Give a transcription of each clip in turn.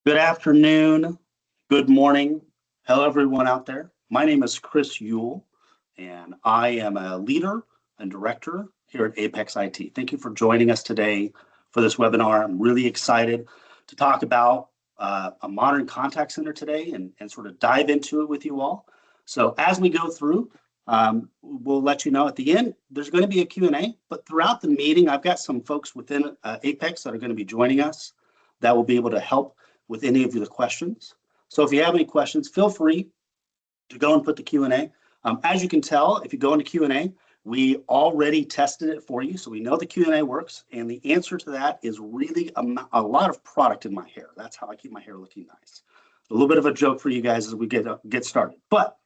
Good afternoon, good morning, hello everyone out there. My name is Chris Uhl, and I am a leader and director here at Apex IT. Thank you for joining us today for this webinar. I'm really excited to talk about a modern contact center today and sort of dive into it with you all. So as we go through, we'll let you know at the end, there's going to be a Q&A, but throughout the meeting, I've got some folks within Apex that are going to be joining us that will be able to help with any of the questions. So if you have any questions, feel free to go and put the Q&A. As you can tell, if you go into Q&A, we already tested it for you, so we know the Q&A works, and the answer to that is really a lot of product in my hair. That's how I keep my hair looking nice. A little bit of a joke for you guys as we get started. But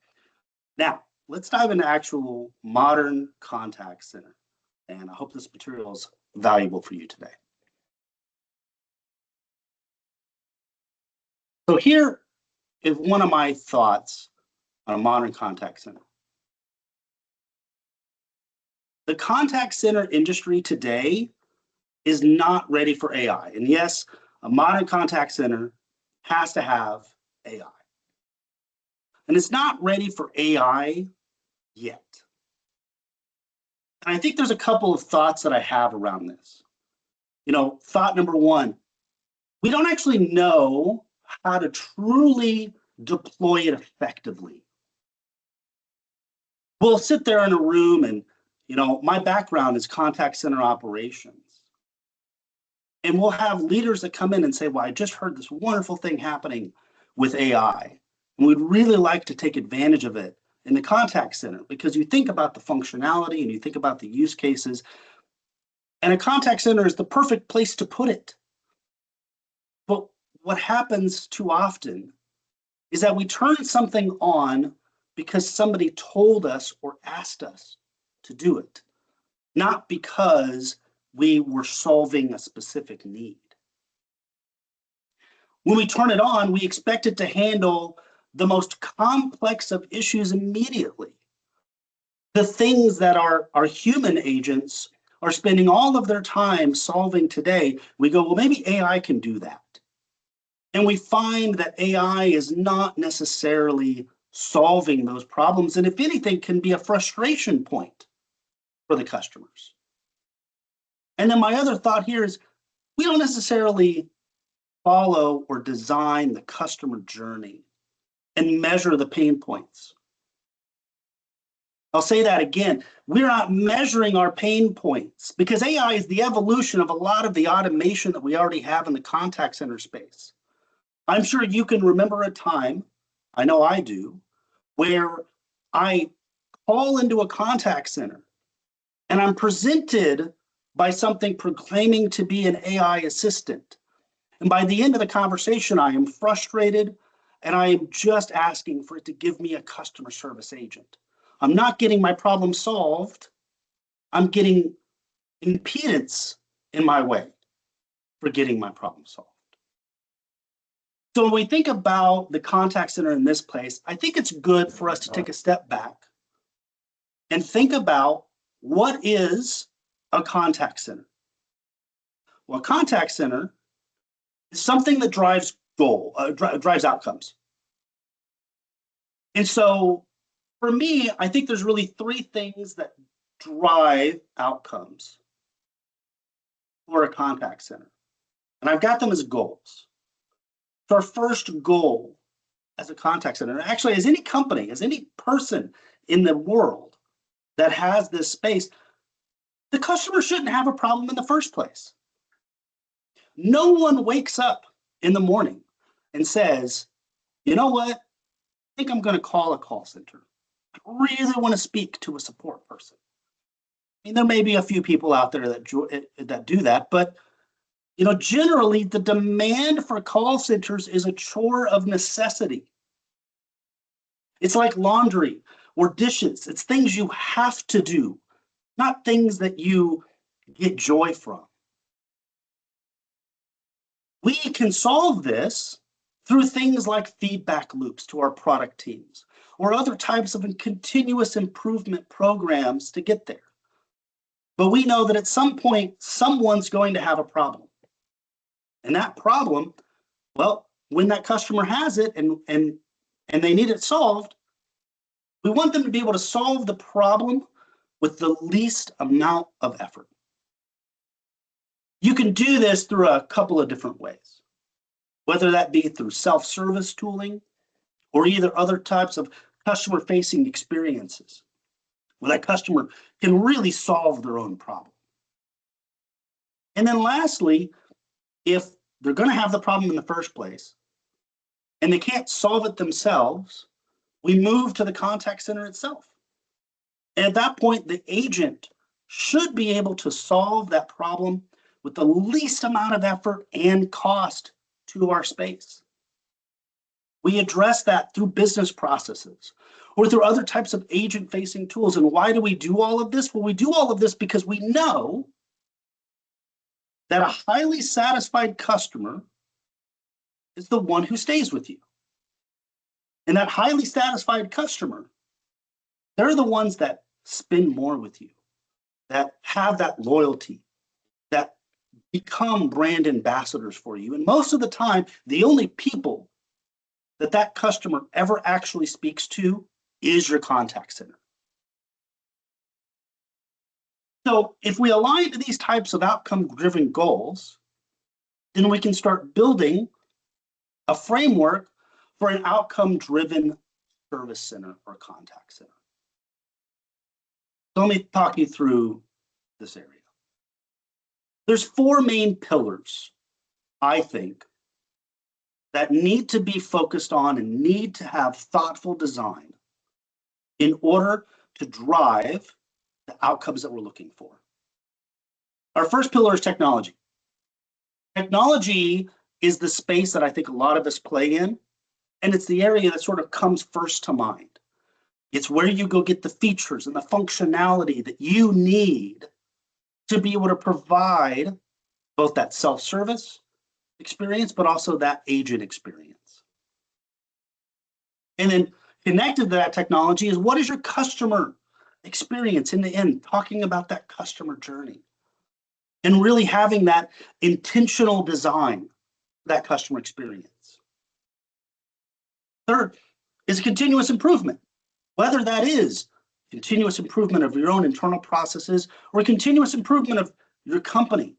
now, let's dive into actual modern contact center, and I hope this material is valuable for you today. So here is one of my thoughts on a modern contact center. The contact center industry today is not ready for AI. And yes, a modern contact center has to have AI. And it's not ready for AI yet. And I think there's a couple of thoughts that I have around this. Thought number one, we don't actually know how to truly deploy it effectively. We'll sit there in a room and, my background is contact center operations. And we'll have leaders that come in and say, well, I just heard this wonderful thing happening with AI. And we'd really like to take advantage of it in the contact center because you think about the functionality and you think about the use cases. And a contact center is the perfect place to put it. But what happens too often is that we turn something on because somebody told us or asked us to do it, not because we were solving a specific need. When we turn it on, we expect it to handle the most complex of issues immediately. The things that our human agents are spending all of their time solving today, we go, well, maybe AI can do that. And we find that AI is not necessarily solving those problems, and if anything, can be a frustration point for the customers. And then my other thought here is we don't necessarily follow or design the customer journey and measure the pain points. I'll say that again. We're not measuring our pain points because AI is the evolution of a lot of the automation that we already have in the contact center space. I'm sure you can remember a time, I know I do, where I call into a contact center and I'm presented by something proclaiming to be an AI assistant. And by the end of the conversation, I am frustrated and I am just asking for it to give me a customer service agent. I'm not getting my problem solved. I'm getting impedance in my way for getting my problem solved. So when we think about the contact center in this place, I think it's good for us to take a step back and think about what is a contact center. Well, a contact center is something that drives outcomes. And so for me, I think there's really three things that drive outcomes for a contact center. And I've got them as goals. So our first goal as a contact center, actually as any company, as any person in the world that has this space, the customer shouldn't have a problem in the first place. No one wakes up in the morning and says, you know what, I think I'm going to call a call center. I really want to speak to a support person. I mean, there may be a few people out there that do that, but generally the demand for call centers is a chore of necessity. It's like laundry or dishes. It's things you have to do, not things that you get joy from. We can solve this through things like feedback loops to our product teams or other types of continuous improvement programs to get there. But we know that at some point, someone's going to have a problem. And that problem, well, when that customer has it and they need it solved, we want them to be able to solve the problem with the least amount of effort. You can do this through a couple of different ways, whether that be through self-service tooling or either other types of customer-facing experiences where that customer can really solve their own problem. And then lastly, if they're going to have the problem in the first place and they can't solve it themselves, we move to the contact center itself. And at that point, the agent should be able to solve that problem with the least amount of effort and cost to our space. We address that through business processes or through other types of agent-facing tools. And why do we do all of this? Well, we do all of this because we know that a highly satisfied customer is the one who stays with you. And that highly satisfied customer, they're the ones that spend more with you, that have that loyalty, that become brand ambassadors for you. And most of the time, the only people that that customer ever actually speaks to is your contact center. So if we align to these types of outcome-driven goals, then we can start building a framework for an outcome-driven service center or contact center. So let me talk you through this area. There's 4 main pillars, I think, that need to be focused on and need to have thoughtful design in order to drive the outcomes that we're looking for. Our first pillar is technology. Technology is the space that I think a lot of us play in, and it's the area that sort of comes first to mind. It's where you go get the features and the functionality that you need to be able to provide both that self-service experience, but also that agent experience. And then connected to that technology is what is your customer experience in the end, talking about that customer journey and really having that intentional design, that customer experience. Third is continuous improvement, whether that is continuous improvement of your own internal processes or continuous improvement of your company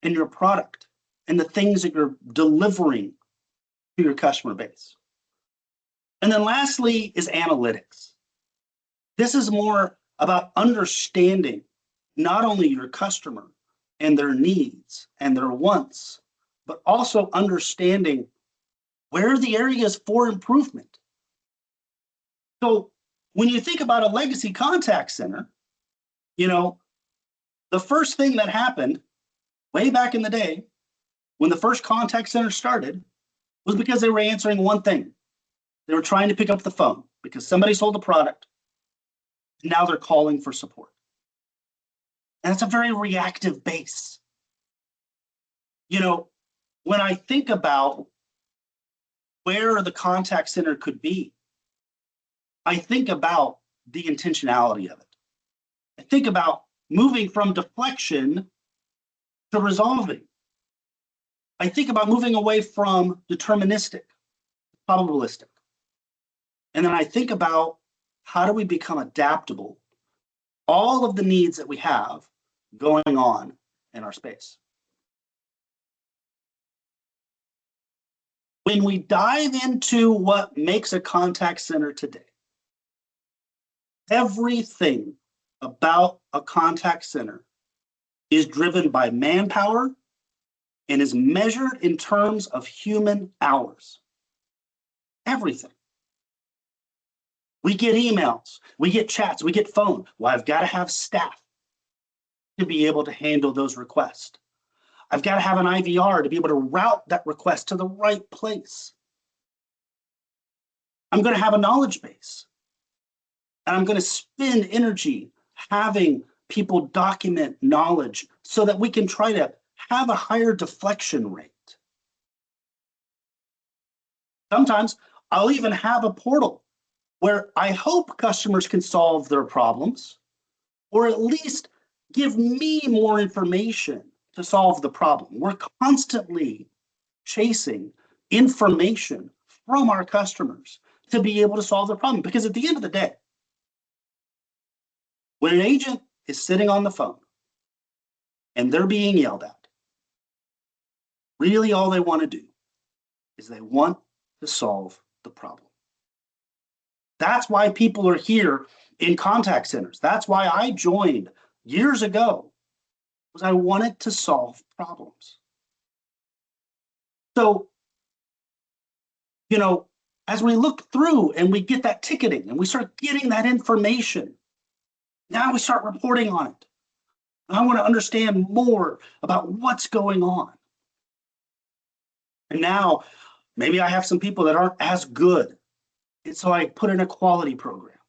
and your product and the things that you're delivering to your customer base. And then lastly is analytics. This is more about understanding not only your customer and their needs and their wants, but also understanding where are the areas for improvement. So when you think about a legacy contact center, the first thing that happened way back in the day when the first contact center started was because they were answering one thing. They were trying to pick up the phone because somebody sold a product. Now they're calling for support. And it's a very reactive base. When I think about where the contact center could be, I think about the intentionality of it. I think about moving from deflection to resolving. I think about moving away from deterministic, probabilistic. And then I think about how do we become adaptable, all of the needs that we have going on in our space. When we dive into what makes a contact center today, everything about a contact center is driven by manpower and is measured in terms of human hours. Everything. We get emails, we get chats, we get phone. Well, I've got to have staff to be able to handle those requests. I've got to have an IVR to be able to route that request to the right place. I'm going to have a knowledge base. And I'm going to spend energy having people document knowledge so that we can try to have a higher deflection rate. Sometimes I'll even have a portal where I hope customers can solve their problems or at least give me more information to solve the problem. We're constantly chasing information from our customers to be able to solve the problem. Because at the end of the day, when an agent is sitting on the phone and they're being yelled at, really all they want to do is they want to solve the problem. That's why people are here in contact centers. That's why I joined years ago, was I wanted to solve problems. So, as we look through and we get that ticketing and we start getting that information, now we start reporting on it. And I want to understand more about what's going on. And now maybe I have some people that aren't as good. And so I put in a quality program,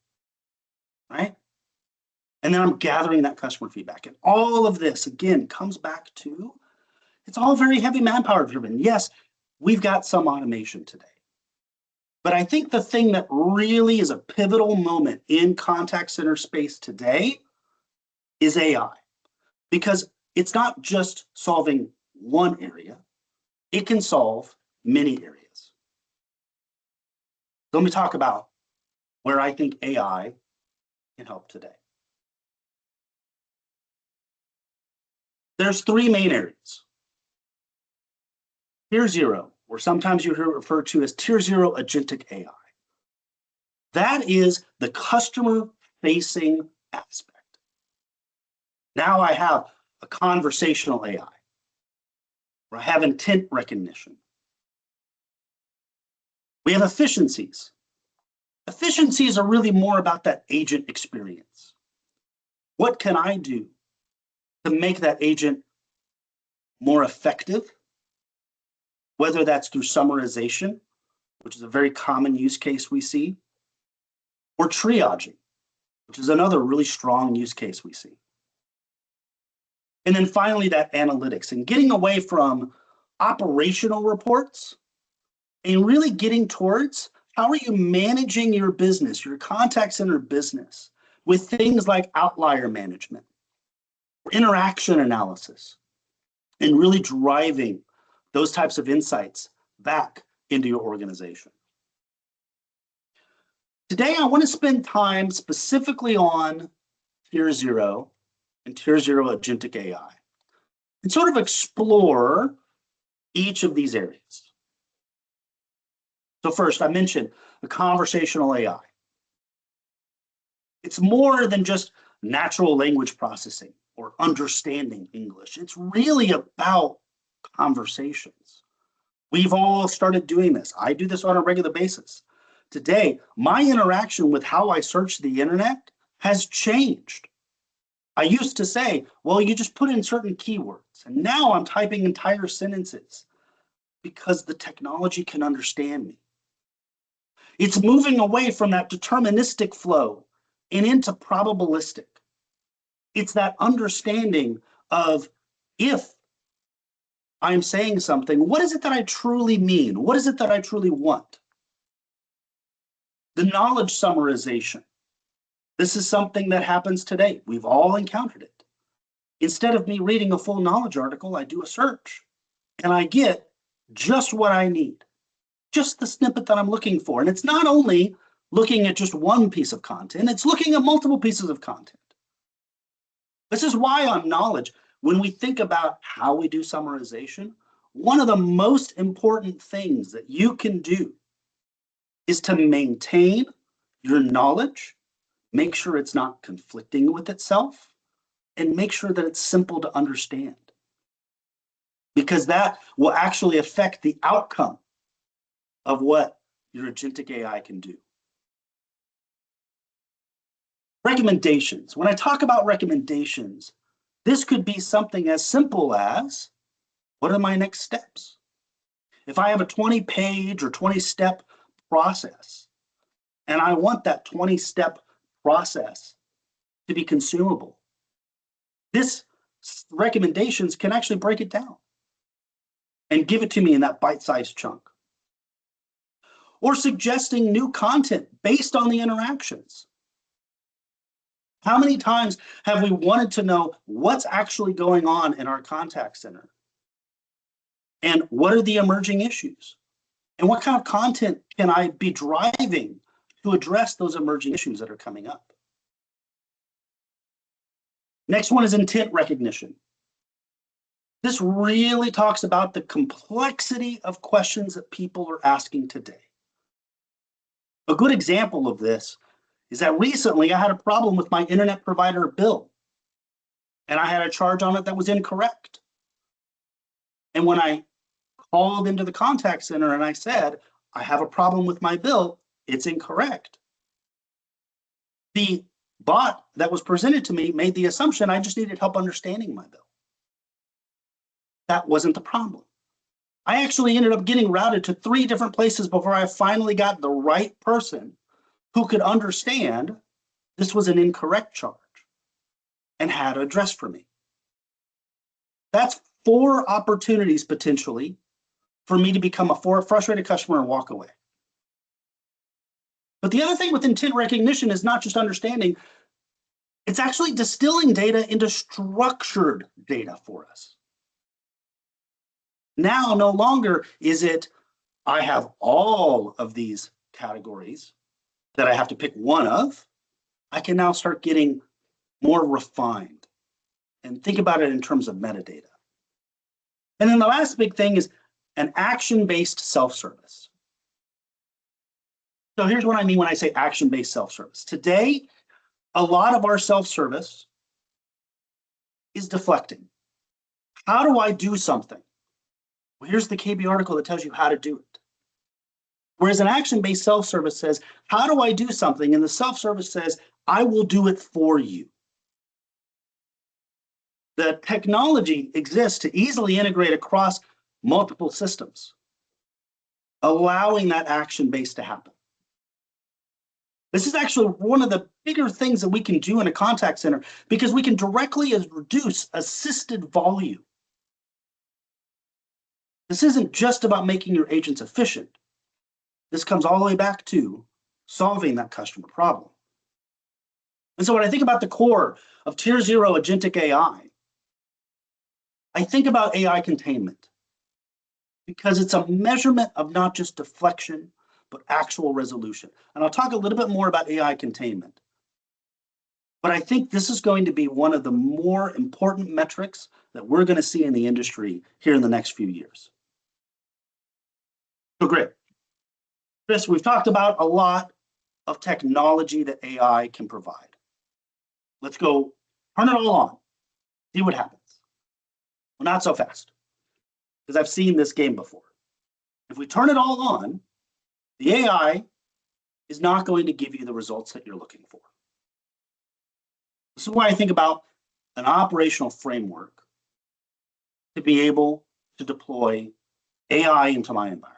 right? And then I'm gathering that customer feedback. And all of this, again, comes back to, it's all very heavy manpower driven. Yes, we've got some automation today. But I think the thing that really is a pivotal moment in contact center space today is AI. Because it's not just solving one area, it can solve many areas. So let me talk about where I think AI can help today. There's three main areas. Tier 0, or sometimes you hear it referred to as Tier 0 Agentic AI. That is the customer-facing aspect. Now I have a conversational AI, or I have intent recognition. We have efficiencies. Efficiencies are really more about that agent experience. What can I do to make that agent more effective? Whether that's through summarization, which is a very common use case we see, or triaging, which is another really strong use case we see. And then finally, that analytics and getting away from operational reports and really getting towards how are you managing your business, your contact center business, with things like outlier management, interaction analysis, and really driving those types of insights back into your organization. Today, I want to spend time specifically on Tier 0 and Tier 0 Agentic AI and sort of explore each of these areas. So first, I mentioned the conversational AI. It's more than just natural language processing or understanding English. It's really about conversations. We've all started doing this. I do this on a regular basis. Today, my interaction with how I search the internet has changed. I used to say, well, you just put in certain keywords, and now I'm typing entire sentences because the technology can understand me. It's moving away from that deterministic flow and into probabilistic. It's that understanding of, if I'm saying something, what is it that I truly mean? What is it that I truly want? The knowledge summarization. This is something that happens today. We've all encountered it. Instead of me reading a full knowledge article, I do a search and I get just what I need, just the snippet that I'm looking for. And it's not only looking at just one piece of content, it's looking at multiple pieces of content. This is why on knowledge, when we think about how we do summarization, one of the most important things that you can do is to maintain your knowledge, make sure it's not conflicting with itself, and make sure that it's simple to understand. Because that will actually affect the outcome of what your agentic AI can do. Recommendations. When I talk about recommendations, this could be something as simple as, what are my next steps? If I have a 20-page or 20-step process, and I want that 20-step process to be consumable, this recommendations can actually break it down and give it to me in that bite-sized chunk. Or suggesting new content based on the interactions. How many times have we wanted to know what's actually going on in our contact center? And what are the emerging issues? And what kind of content can I be driving to address those emerging issues that are coming up? Next one is intent recognition. This really talks about the complexity of questions that people are asking today. A good example of this is that recently I had a problem with my internet provider bill, and I had a charge on it that was incorrect. And when I called into the contact center and I said, I have a problem with my bill, it's incorrect, the bot that was presented to me made the assumption I just needed help understanding my bill. That wasn't the problem. I actually ended up getting routed to 3 different places before I finally got the right person who could understand this was an incorrect charge and had an address for me. That's 4 opportunities potentially for me to become a frustrated customer and walk away. But the other thing with intent recognition is not just understanding, it's actually distilling data into structured data for us. Now, no longer is it, I have all of these categories that I have to pick one of. I can now start getting more refined and think about it in terms of metadata. And then the last big thing is an action-based self-service. So here's what I mean when I say action-based self-service. Today, a lot of our self-service is deflecting. How do I do something? Well, here's the KB article that tells you how to do it. Whereas an action-based self-service says, how do I do something? And the self-service says, I will do it for you. The technology exists to easily integrate across multiple systems, allowing that action base to happen. This is actually one of the bigger things that we can do in a contact center because we can directly reduce assisted volume. This isn't just about making your agents efficient. This comes all the way back to solving that customer problem. And so when I think about the core of Tier 0 Agentic AI, I think about AI containment because it's a measurement of not just deflection, but actual resolution. And I'll talk a little bit more about AI containment. But I think this is going to be one of the more important metrics that we're going to see in the industry here in the next few years. So great. Chris, we've talked about a lot of technology that AI can provide. Let's go turn it all on, see what happens. Well, not so fast, because I've seen this game before. If we turn it all on, the AI is not going to give you the results that you're looking for. This is why I think about an operational framework to be able to deploy AI into my environment.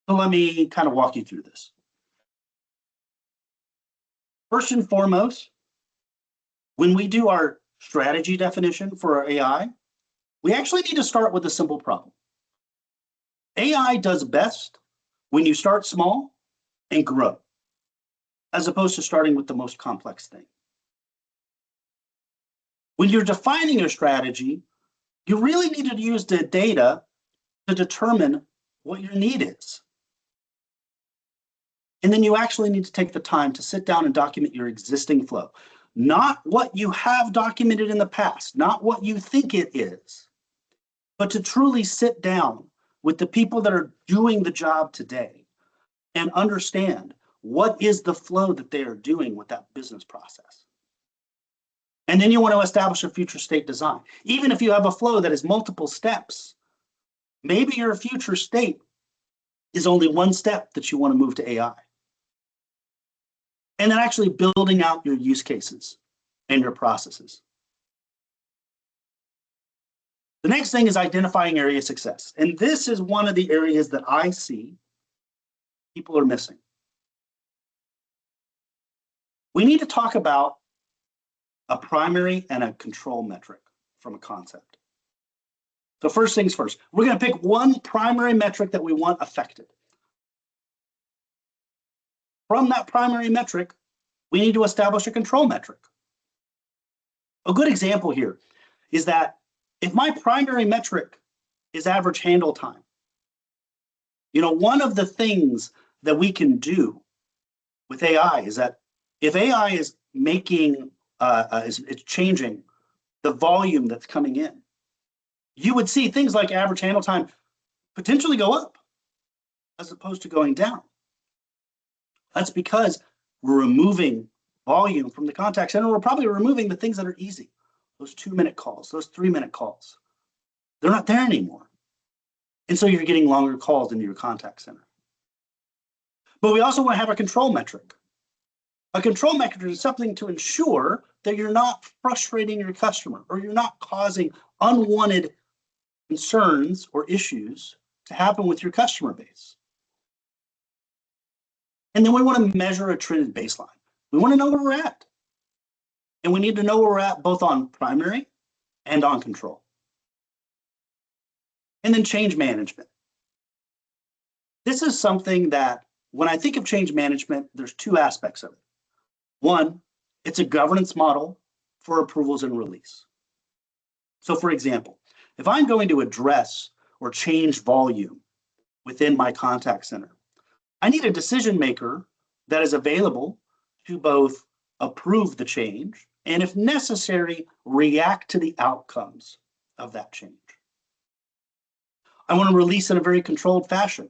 So let me kind of walk you through this. First and foremost, when we do our strategy definition for our AI, we actually need to start with a simple problem. AI does best when you start small and grow, as opposed to starting with the most complex thing. When you're defining your strategy, you really need to use the data to determine what your need is. And then you actually need to take the time to sit down and document your existing flow. Not what you have documented in the past, not what you think it is, but to truly sit down with the people that are doing the job today and understand what is the flow that they are doing with that business process. And then you want to establish a future state design. Even if you have a flow that is multiple steps, maybe your future state is only one step that you want to move to AI. And then actually building out your use cases and your processes. The next thing is identifying area of success. And this is one of the areas that I see people are missing. We need to talk about a primary and a control metric from a concept. So first things first, we're going to pick one primary metric that we want affected. From that primary metric, we need to establish a control metric. A good example here is that if my primary metric is average handle time, One of the things that we can do with AI is that if AI is making, it's changing the volume that's coming in, you would see things like average handle time potentially go up as opposed to going down. That's because we're removing volume from the contact center. We're probably removing the things that are easy, those 2-minute calls, those 3-minute calls. They're not there anymore. And so you're getting longer calls into your contact center. But we also want to have a control metric. A control metric is something to ensure that you're not frustrating your customer or you're not causing unwanted concerns or issues to happen with your customer base. And then we want to measure a trended baseline. We want to know where we're at. And we need to know where we're at both on primary and on control. And then change management. This is something that when I think of change management, there's 2 aspects of it. One, it's a governance model for approvals and release. So for example, if I'm going to address or change volume within my contact center, I need a decision maker that is available to both approve the change and, if necessary, react to the outcomes of that change. I want to release in a very controlled fashion.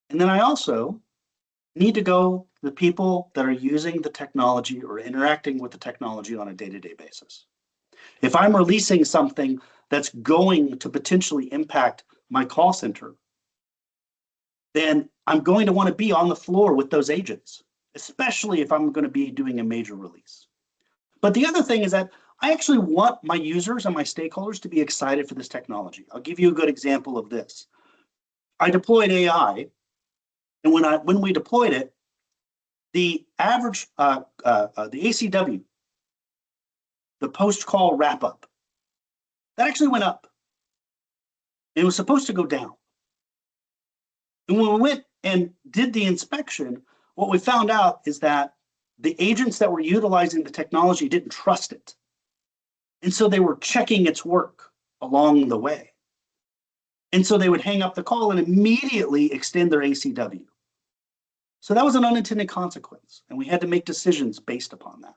And then I also need to go to the people that are using the technology or interacting with the technology on a day-to-day basis. If I'm releasing something that's going to potentially impact my call center, then I'm going to want to be on the floor with those agents, especially if I'm going to be doing a major release. But the other thing is that I actually want my users and my stakeholders to be excited for this technology. I'll give you a good example of this. I deployed AI, and when we deployed it, the average, the ACW, the post-call wrap-up, that actually went up. It was supposed to go down. And when we went and did the inspection, what we found out is that the agents that were utilizing the technology didn't trust it. And so they were checking its work along the way. And so they would hang up the call and immediately extend their ACW. So that was an unintended consequence, and we had to make decisions based upon that.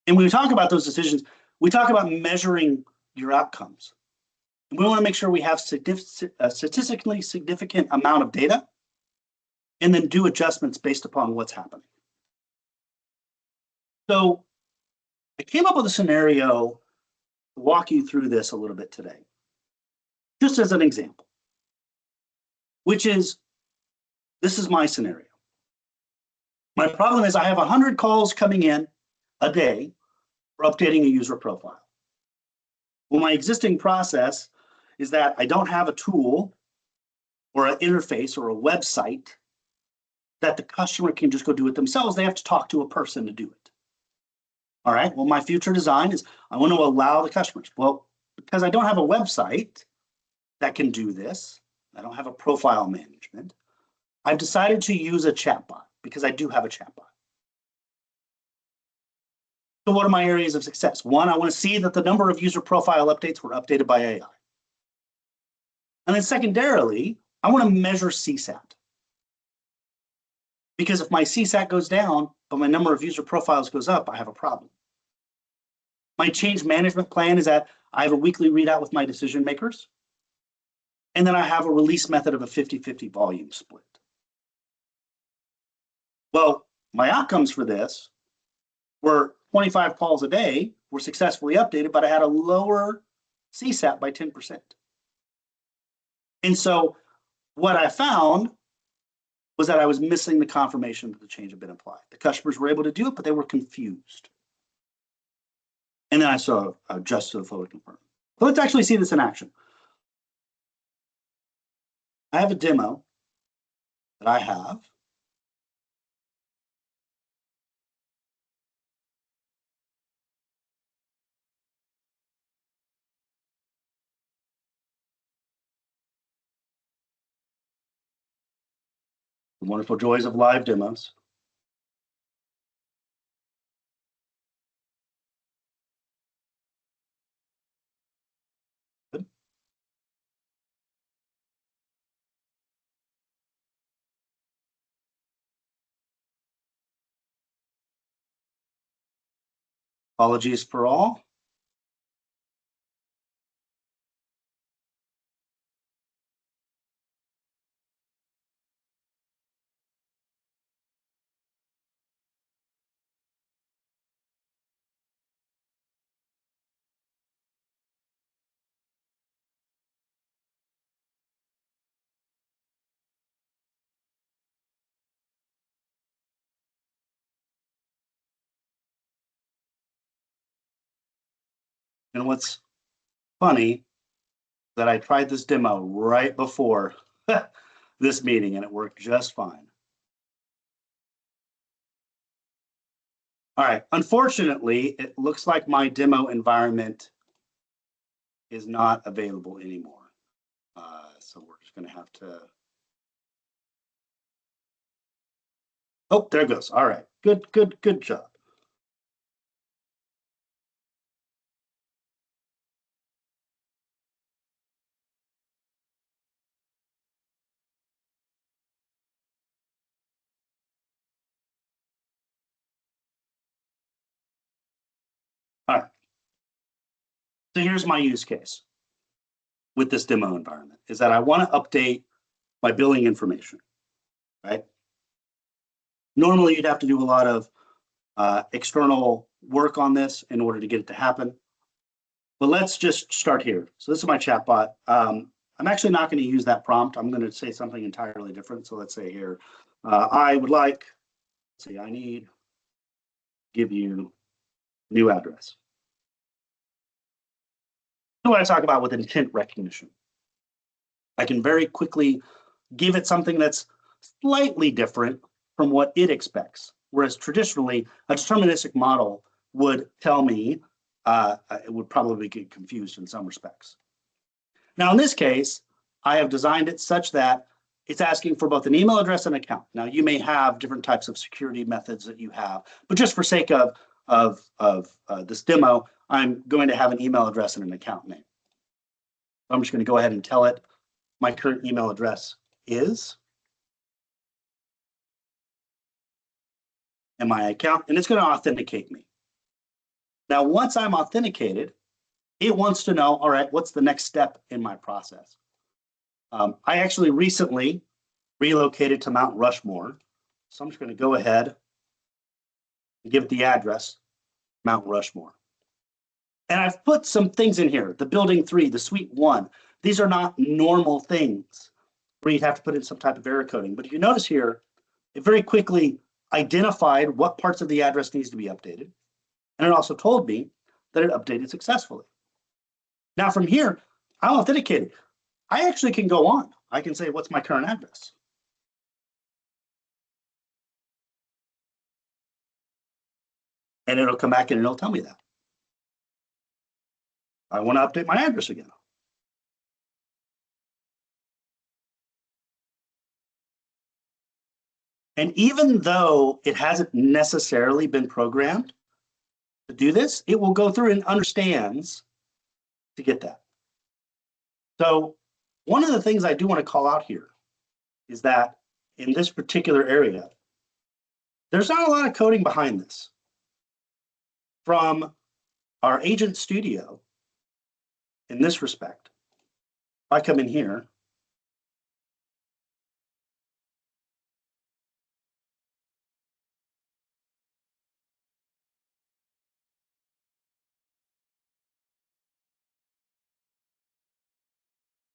And when we talk about those decisions, we talk about measuring your outcomes. And we want to make sure we have a statistically significant amount of data and then do adjustments based upon what's happening. So I came up with a scenario to walk you through this a little bit today, just as an example, which is, this is my scenario. My problem is I have 100 calls coming in a day for updating a user profile. Well, my existing process is that I don't have a tool or an interface or a website that the customer can just go do it themselves. They have to talk to a person to do it. All right, well, my future design is I want to allow the customers. Well, because I don't have a website that can do this, I don't have a profile management, I've decided to use a chatbot because I do have a chatbot. So what are my areas of success? One, I want to see that the number of user profile updates were updated by AI. And then secondarily, I want to measure CSAT. Because if my CSAT goes down, but my number of user profiles goes up, I have a problem. My change management plan is that I have a weekly readout with my decision makers. And then I have a release method of a 50-50 volume split. Well, my outcomes for this were 25 calls a day were successfully updated, but I had a lower CSAT by 10%. And so what I found was that I was missing the confirmation that the change had been applied. The customers were able to do it, but they were confused. And then I saw adjust to the flow to confirm. So let's actually see this in action. I have a demo that I have. The wonderful joys of live demos. Apologies for all. And what's funny that I tried this demo right before this meeting and it worked just fine. All right, unfortunately, it looks like my demo environment is not available anymore. So we're just gonna have to, oh, there it goes. All right, good job. All right, so here's my use case with this demo environment is that I want to update my billing information, right? Normally, you'd have to do a lot of external work on this in order to get it to happen. But let's just start here. So this is my chatbot. I'm actually not going to use that prompt. I'm going to say something entirely different. So let's say here, I would like, let's see, I need, give you new address. What I talk about with intent recognition. I can very quickly give it something that's slightly different from what it expects. Whereas traditionally, a deterministic model would tell me, it would probably get confused in some respects. Now, in this case, I have designed it such that it's asking for both an email address and account. Now, you may have different types of security methods that you have, but just for sake of this demo, I'm going to have an email address and an account name. I'm just going to go ahead and tell it my current email address is, and my account, and it's going to authenticate me. Now, once I'm authenticated, it wants to know, all right, what's the next step in my process? I actually recently relocated to Mount Rushmore. So I'm just going to go ahead and give it the address, Mount Rushmore. And I've put some things in here, the building 3, the suite 1. These are not normal things where you'd have to put in some type of error coding. But if you notice here, it very quickly identified what parts of the address needs to be updated. And it also told me that it updated successfully. Now from here, I'm authenticated. I actually can go on. I can say, what's my current address? And it'll come back and it'll tell me that. I want to update my address again. And even though it hasn't necessarily been programmed to do this, it will go through and understands to get that. So one of the things I do want to call out here is that in this particular area, there's not a lot of coding behind this. From our agent studio, in this respect, if I come in here,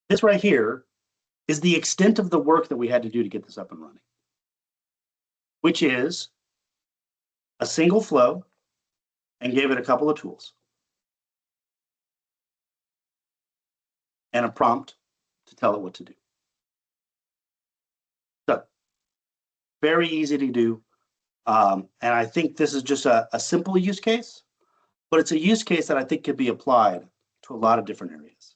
this right here is the extent of the work that we had to do to get this up and running, which is a single flow and gave it a couple of tools and a prompt to tell it what to do. So very easy to do. And I think this is just a simple use case, but it's a use case that I think could be applied to a lot of different areas.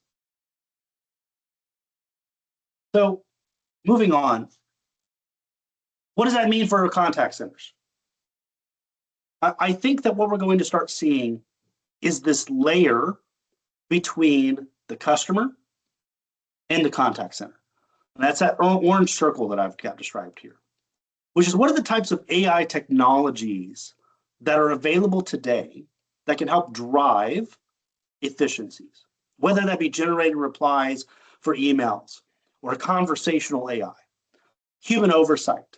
So moving on, what does that mean for our contact centers? I think that what we're going to start seeing is this layer between the customer and the contact center. And that's that orange circle that I've got described here, which is what are the types of AI technologies that are available today that can help drive efficiencies, whether that be generating replies for emails or conversational AI, human oversight.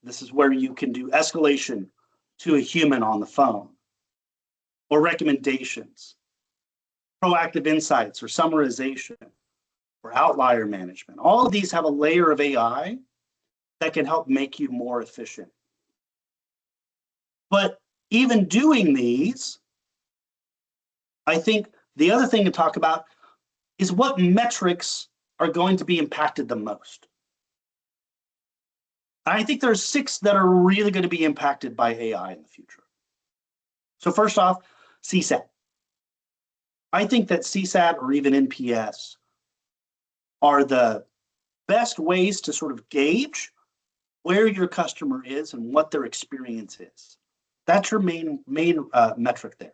This is where you can do escalation to a human on the phone, or recommendations, proactive insights or summarization, or outlier management. All of these have a layer of AI that can help make you more efficient. But even doing these, I think the other thing to talk about is what metrics are going to be impacted the most. I think there's 6 that are really going to be impacted by AI in the future. So first off, CSAT. I think that CSAT or even NPS are the best ways to sort of gauge where your customer is and what their experience is. That's your main metric there.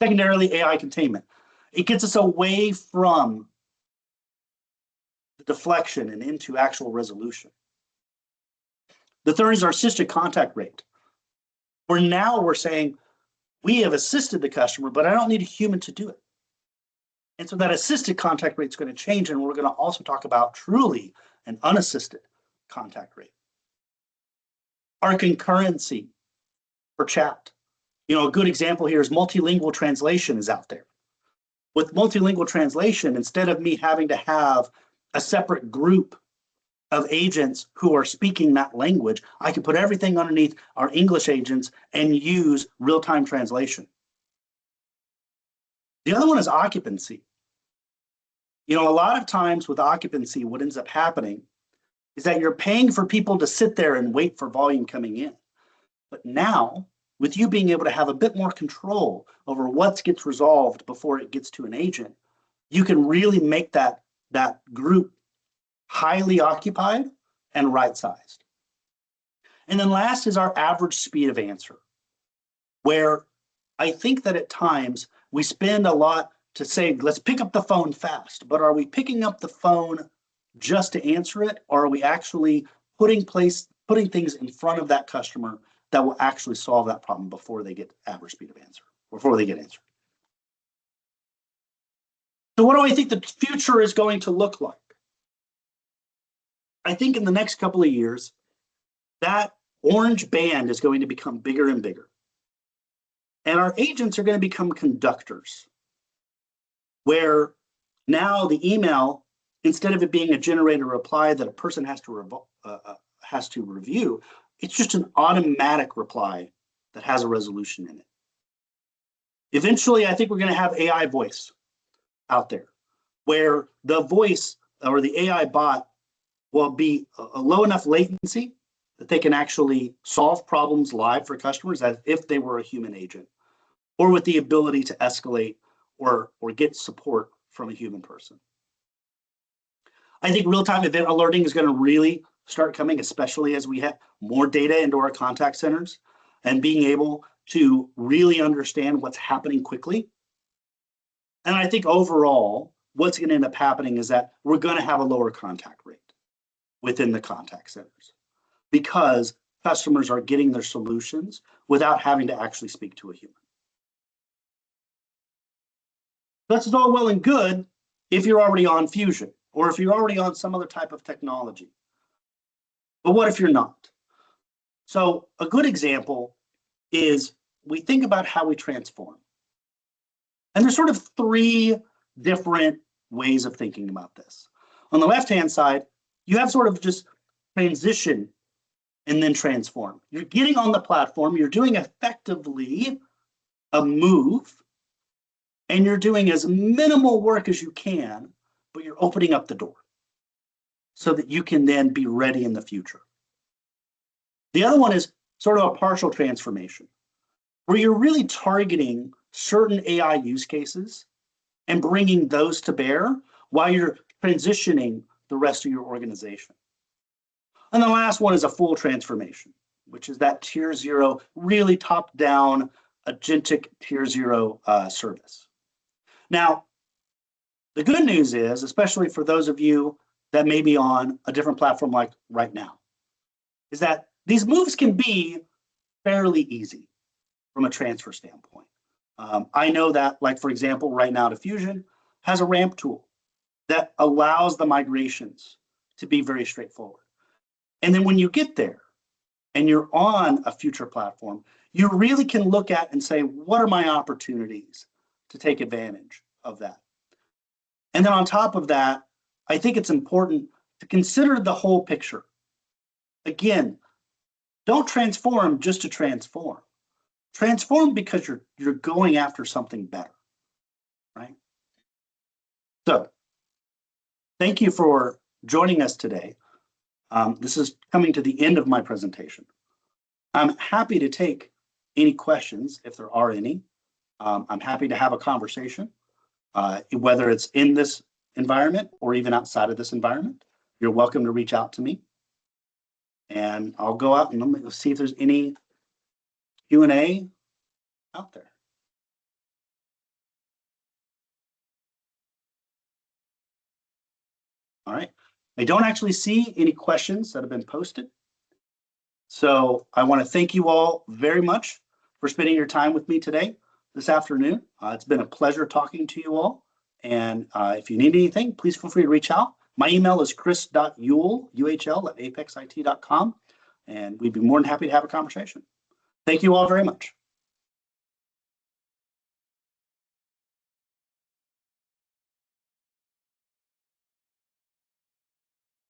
Secondarily, AI containment. It gets us away from the deflection and into actual resolution. The third is our assisted contact rate, where now we're saying we have assisted the customer, but I don't need a human to do it. And so that assisted contact rate is going to change, and we're going to also talk about truly an unassisted contact rate. Our concurrency for chat. A good example here is multilingual translation is out there. With multilingual translation, instead of me having to have a separate group of agents who are speaking that language, I can put everything underneath our English agents and use real-time translation. The other one is occupancy. A lot of times with occupancy, what ends up happening is that you're paying for people to sit there and wait for volume coming in. But now, with you being able to have a bit more control over what gets resolved before it gets to an agent, you can really make that group highly occupied and right-sized. And then last is our average speed of answer, where I think that at times we spend a lot to say, let's pick up the phone fast, but are we picking up the phone just to answer it, or are we actually putting things in front of that customer that will actually solve that problem before they get average speed of answer, before they get answered? So what do I think the future is going to look like? I think in the next couple of years, that orange band is going to become bigger and bigger. And our agents are going to become conductors, where now the email, instead of it being a generated reply that a person has to review, it's just an automatic reply that has a resolution in it. Eventually, I think we're going to have AI voice out there, where the voice or the AI bot will be a low enough latency that they can actually solve problems live for customers as if they were a human agent, or with the ability to escalate or get support from a human person. I think real-time event alerting is going to really start coming, especially as we have more data into our contact centers and being able to really understand what's happening quickly. And I think overall, what's going to end up happening is that we're going to have a lower contact rate within the contact centers because customers are getting their solutions without having to actually speak to a human. That's all well and good if you're already on Fusion or if you're already on some other type of technology. But what if you're not? So a good example is we think about how we transform. And there's sort of 3 different ways of thinking about this. On the left-hand side, you have sort of just transition and then transform. You're getting on the platform, you're doing effectively a move, and you're doing as minimal work as you can, but you're opening up the door so that you can then be ready in the future. The other one is sort of a partial transformation, where you're really targeting certain AI use cases and bringing those to bear while you're transitioning the rest of your organization. And the last one is a full transformation, which is that tier 0, really top-down agentic tier 0 service. Now, the good news is, especially for those of you that may be on a different platform like RightNow, is that these moves can be fairly easy from a transfer standpoint. I know that, like, for example, RightNow to Fusion has a ramp tool that allows the migrations to be very straightforward. And then when you get there and you're on a future platform, you really can look at and say, what are my opportunities to take advantage of that? And then on top of that, I think it's important to consider the whole picture. Again, don't transform just to transform. Transform because you're going after something better, right? So thank you for joining us today. This is coming to the end of my presentation. I'm happy to take any questions if there are any. I'm happy to have a conversation, whether it's in this environment or even outside of this environment. You're welcome to reach out to me. And I'll go out and let's see if there's any Q&A out there. All right. I don't actually see any questions that have been posted. So I want to thank you all very much for spending your time with me today, this afternoon. It's been a pleasure talking to you all. And if you need anything, please feel free to reach out. My email is chris.uhl, UHL, @apexit.com. And we'd be more than happy to have a conversation. Thank you all very much.